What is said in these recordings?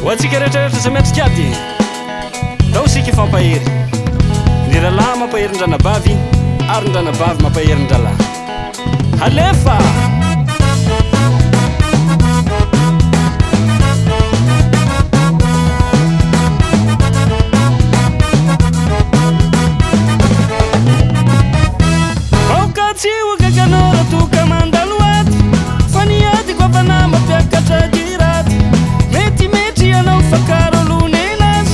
hoatsika rehetrarehetra zay miatrikady dao sika ifampahery ny ralahy mampaherin-dranabavy ary n-dranabavy mampaherin-dralahy alefa Okatsiwakakanora tuka mandaluati faniati kwa panama piakatra jirati meti meti anao fakaro lunenas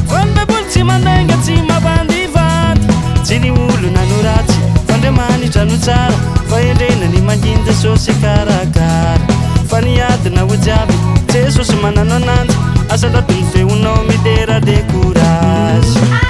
fanda boltsi mandenga tsi mabandivati tsini ulu nanuraty fandramanitra no tsara fahendrena ny manginja sosy karakara faniati na ojiaby jesosy manano ananjy asa datony feonao midera de courage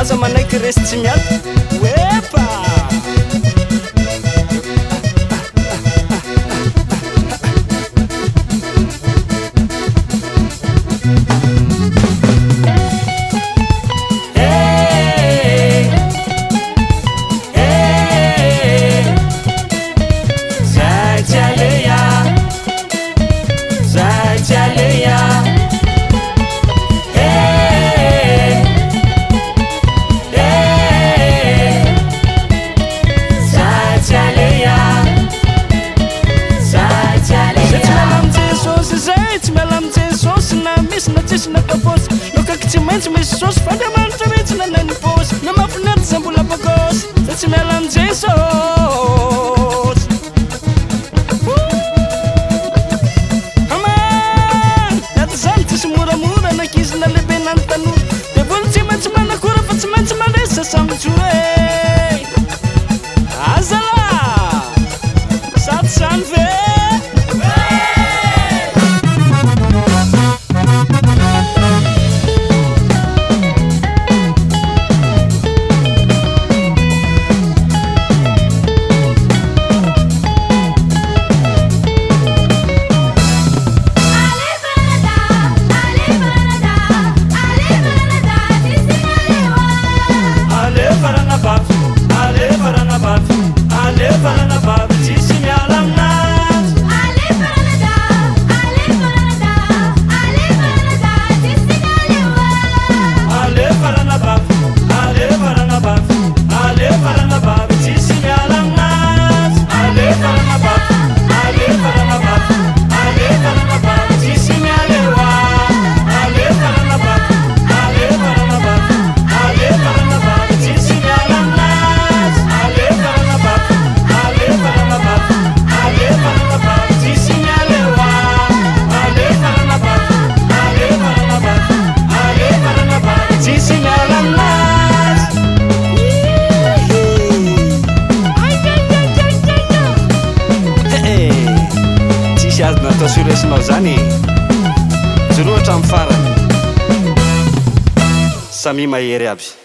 Aza manaiky resy tsy miady wepa tsy azy natao soresinao zany joroatra amin'ny farany samy mahery aby